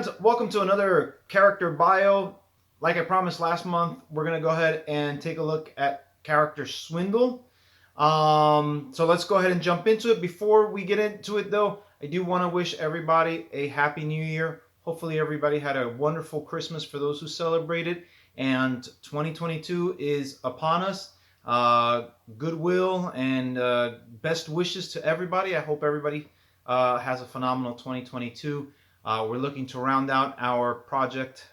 fans, welcome to another character bio. Like I promised last month, we're going to go ahead and take a look at character Swindle. So let's go ahead and jump into it. Before we get into it though, I do want to wish everybody a happy new year. Hopefully everybody had a wonderful Christmas for those who celebrated, and 2022 is upon us. Goodwill and best wishes to everybody. I hope everybody has a phenomenal 2022. We're looking to round out our project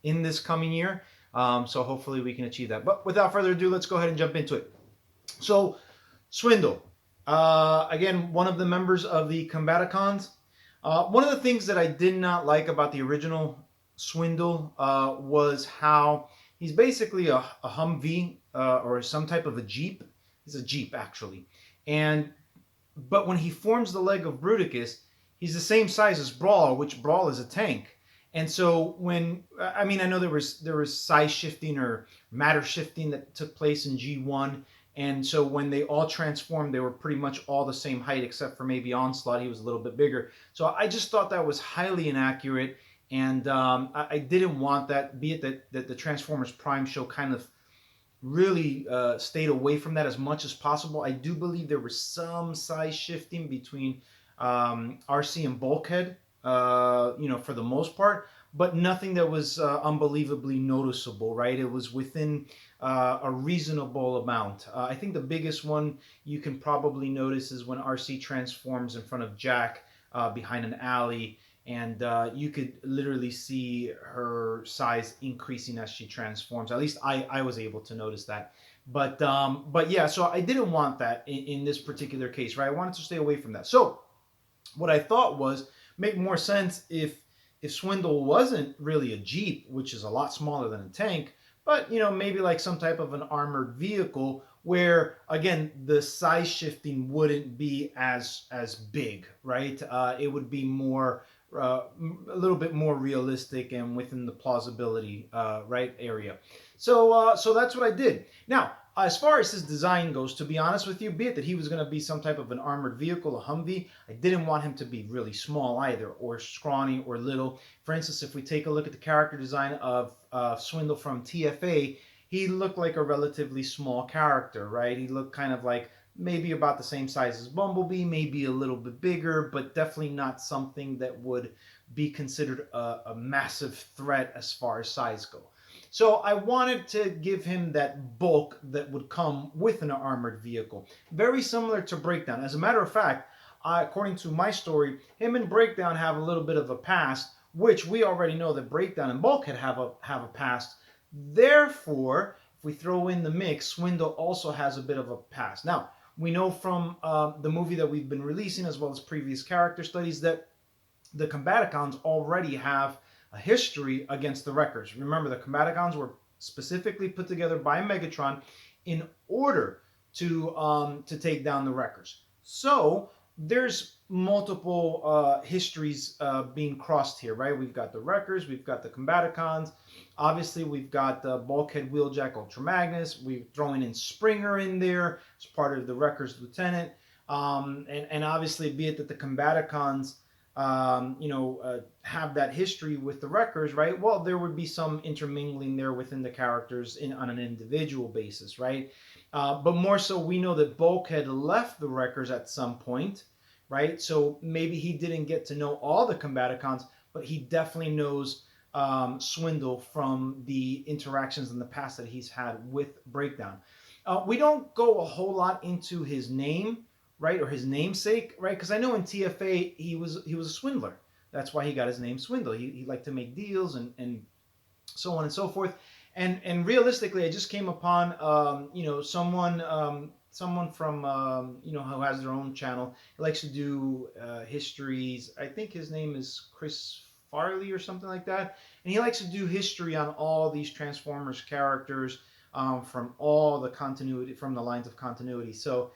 in this coming year. So hopefully we can achieve that. But without further ado, let's go ahead and jump into it. So, Swindle. Again, one of the members of the Combaticons. One of the things that I did not like about the original Swindle was how he's basically a Humvee or some type of a Jeep. He's a Jeep, actually. But when he forms the leg of Bruticus, he's the same size as Brawl, which Brawl is a tank. And so I know there was size shifting or matter shifting that took place in G1, and so when they all transformed, they were pretty much all the same height except for maybe Onslaught. He was a little bit bigger. So I just thought that was highly inaccurate, and I didn't want that. Be it that the Transformers Prime show kind of really stayed away from that as much as possible. I do believe there was some size shifting between RC and Bulkhead, for the most part, but nothing that was unbelievably noticeable, right? It was within a reasonable amount. I think the biggest one you can probably notice is when RC transforms in front of Jack behind an alley, and you could literally see her size increasing as she transforms. At least I was able to notice that. But yeah, so I didn't want that in this particular case, right? I wanted to stay away from that. So what I thought was make more sense if Swindle wasn't really a Jeep, which is a lot smaller than a tank, but maybe like some type of an armored vehicle where again the size shifting wouldn't be as big, right? It would be more a little bit more realistic and within the plausibility right area. So that's what I did. Now, as far as his design goes, to be honest with you, be it that he was going to be some type of an armored vehicle, a Humvee, I didn't want him to be really small either, or scrawny or little. For instance, if we take a look at the character design of Swindle from TFA, he looked like a relatively small character, right? He looked kind of like maybe about the same size as Bumblebee, maybe a little bit bigger, but definitely not something that would be considered a massive threat as far as size go. So I wanted to give him that bulk that would come with an armored vehicle. Very similar to Breakdown. As a matter of fact, according to my story, him and Breakdown have a little bit of a past, which we already know that Breakdown and Bulkhead have a past. Therefore, if we throw in the mix, Swindle also has a bit of a past. Now, we know from the movie that we've been releasing, as well as previous character studies, that the Combaticons already have a history against the Wreckers. Remember, the Combaticons were specifically put together by Megatron in order to take down the Wreckers. So there's multiple histories being crossed here, right? We've got the Wreckers, we've got the Combaticons. Obviously, we've got Bulkhead, Wheeljack, Ultra Magnus. We're throwing in Springer in there as part of the Wreckers Lieutenant. And obviously, be it that the Combaticons have that history with the Wreckers, right? Well, there would be some intermingling there within the characters on an individual basis, right? But more so, we know that Bulkhead left the Wreckers at some point, right? So maybe he didn't get to know all the Combaticons, but he definitely knows Swindle from the interactions in the past that he's had with Breakdown. We don't go a whole lot into his name, right, or his namesake, right? Because I know in TFA he was a swindler. That's why he got his name Swindle. He liked to make deals and so on and so forth. And realistically, I just came upon someone from who has their own channel. He likes to do histories. I think his name is Chris Farley or something like that. And he likes to do history on all these Transformers characters from all the continuity, from the lines of continuity. So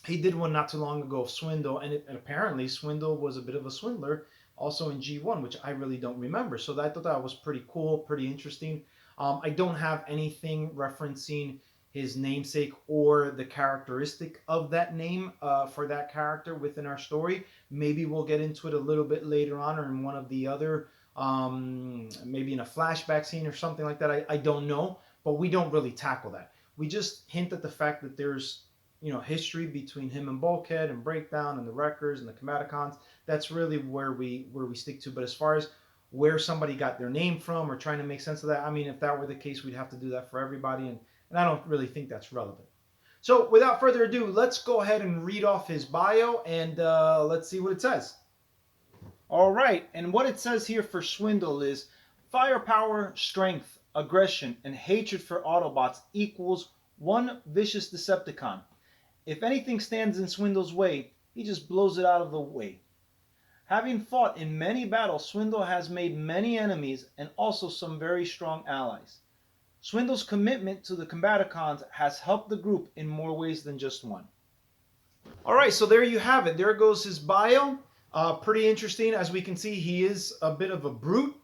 he did one not too long ago of Swindle, and apparently Swindle was a bit of a swindler also in G1, which I really don't remember. So I thought that was pretty cool, pretty interesting. I don't have anything referencing his namesake or the characteristic of that name for that character within our story. Maybe we'll get into it a little bit later on, or in one of the other, maybe in a flashback scene or something like that. I don't know, but we don't really tackle that. We just hint at the fact that there's history between him and Bulkhead and Breakdown and the Wreckers and the Combaticons. That's really where we stick to. But as far as where somebody got their name from or trying to make sense of that, I mean, if that were the case, we'd have to do that for everybody, and I don't really think that's relevant. So without further ado, let's go ahead and read off his bio, and let's see what it says. All right, and what it says here for Swindle is firepower, strength, aggression, and hatred for Autobots equals one vicious Decepticon. If anything stands in Swindle's way, he just blows it out of the way. Having fought in many battles, Swindle has made many enemies and also some very strong allies. Swindle's commitment to the Combaticons has helped the group in more ways than just one. All right, so there you have it. There goes his bio. Pretty interesting. As we can see, he is a bit of a brute,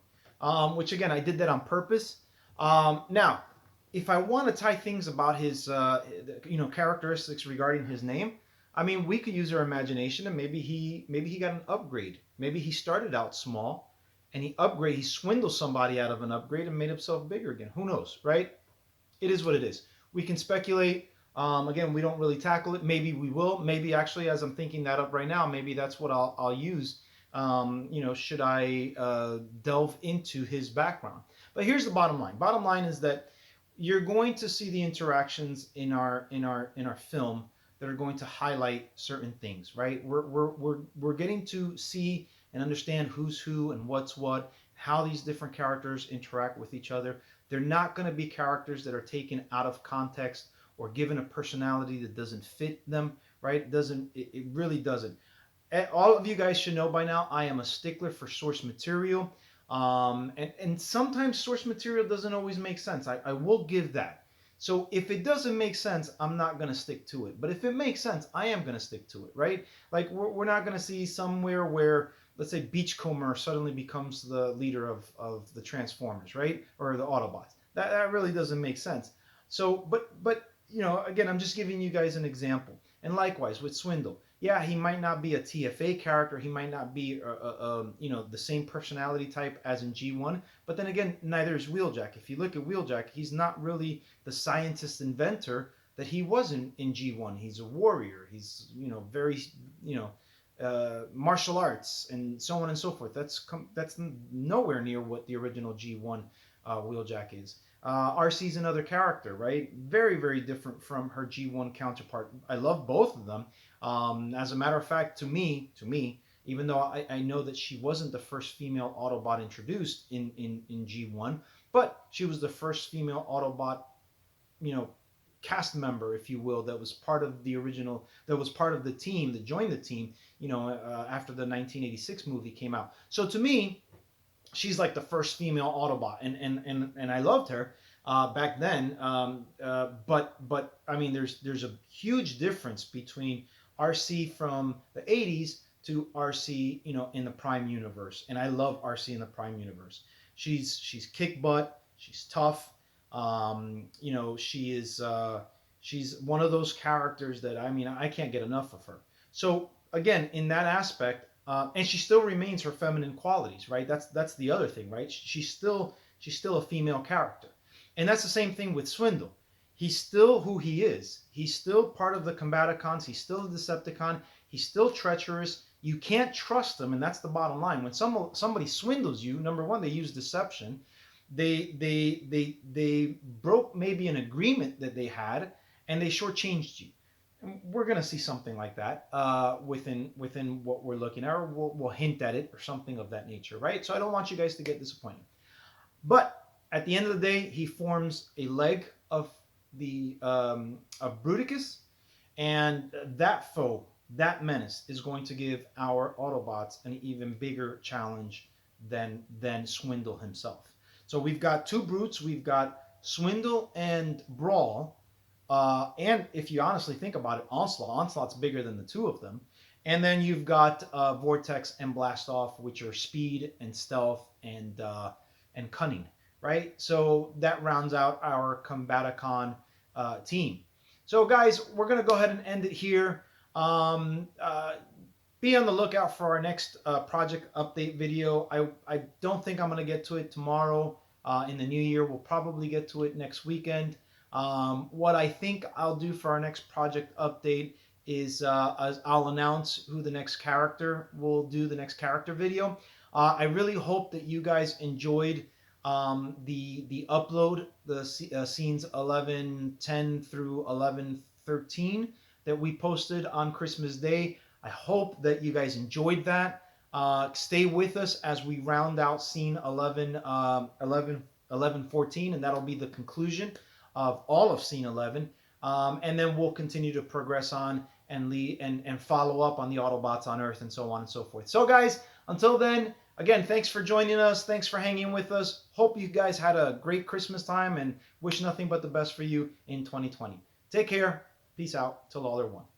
which again, I did that on purpose. Now, if I want to tie things about his, characteristics regarding his name, I mean, we could use our imagination, and maybe he got an upgrade. Maybe he started out small, and he swindled somebody out of an upgrade and made himself bigger again. Who knows, right? It is what it is. We can speculate. Again, we don't really tackle it. Maybe we will. Maybe actually, as I'm thinking that up right now, maybe that's what I'll use. Should I delve into his background? But here's the bottom line. Bottom line is that you're going to see the interactions in our film that are going to highlight certain things, right? We're getting to see and understand who's who and what's what, how these different characters interact with each other. They're not going to be characters that are taken out of context or given a personality that doesn't fit them, right? It really doesn't. All of you guys should know by now, I am a stickler for source material. And sometimes source material doesn't always make sense. I will give that. So if it doesn't make sense, I'm not going to stick to it. But if it makes sense, I am going to stick to it, right? Like we're not going to see somewhere where, let's say, Beachcomber suddenly becomes the leader of the Transformers, right? Or the Autobots. That really doesn't make sense. So, but again, I'm just giving you guys an example. And likewise with Swindle, yeah, he might not be a TFA character. He might not be, the same personality type as in G1. But then again, neither is Wheeljack. If you look at Wheeljack, he's not really the scientist inventor that he was in G1. He's a warrior. He's, very, martial arts and so on and so forth. That's nowhere near what the original G1 Wheeljack is. RC's another character, right? Very, very different from her G1 counterpart. I love both of them. As a matter of fact, to me, even though I know that she wasn't the first female Autobot introduced in G1, but she was the first female Autobot, cast member, if you will, that was part of the original, that was part of the team, that joined the team, after the 1986 movie came out. So to me, she's like the first female Autobot, and I loved her back then. But I mean, there's a huge difference between RC from the 80s to RC, in the Prime universe, and I love RC in the Prime universe. She's kick butt. She's tough. She is. She's one of those characters that I can't get enough of her. So again, in that aspect, and she still remains her feminine qualities, right? That's the other thing, right? She's still a female character, and that's the same thing with Swindle. He's still who he is. He's still part of the Combaticons. He's still a Decepticon. He's still treacherous. You can't trust him, and that's the bottom line. When somebody swindles you, number one, they use deception. They broke maybe an agreement that they had, and they shortchanged you. We're going to see something like that within what we're looking at, or we'll hint at it or something of that nature, right? So I don't want you guys to get disappointed. But at the end of the day, he forms a leg of the of Bruticus, and that foe, that menace, is going to give our Autobots an even bigger challenge than Swindle himself. So we've got two brutes. We've got Swindle and Brawl. And if you honestly think about it, Onslaught's bigger than the two of them. And then you've got Vortex and Blastoff, which are speed and stealth and cunning, right? So that rounds out our Combaticon team. So, guys, we're going to go ahead and end it here. Um, uh, be on the lookout for our next project update video. I don't think I'm going to get to it tomorrow in the new year. We'll probably get to it next weekend. What I think I'll do for our next project update is I'll announce who the next character will do the next character video. I really hope that you guys enjoyed the upload, the scenes 11:10 through 11:13 that we posted on Christmas Day. I hope that you guys enjoyed that. Stay with us as we round out scene 11:14, and that'll be the conclusion of all of scene 11. And then we'll continue to progress on and lead and follow up on the Autobots on Earth and so on and so forth. So, guys, until then, again, thanks for joining us. Thanks for hanging with us. Hope you guys had a great Christmas time and wish nothing but the best for you in 2020. Take care. Peace out. Till all are one.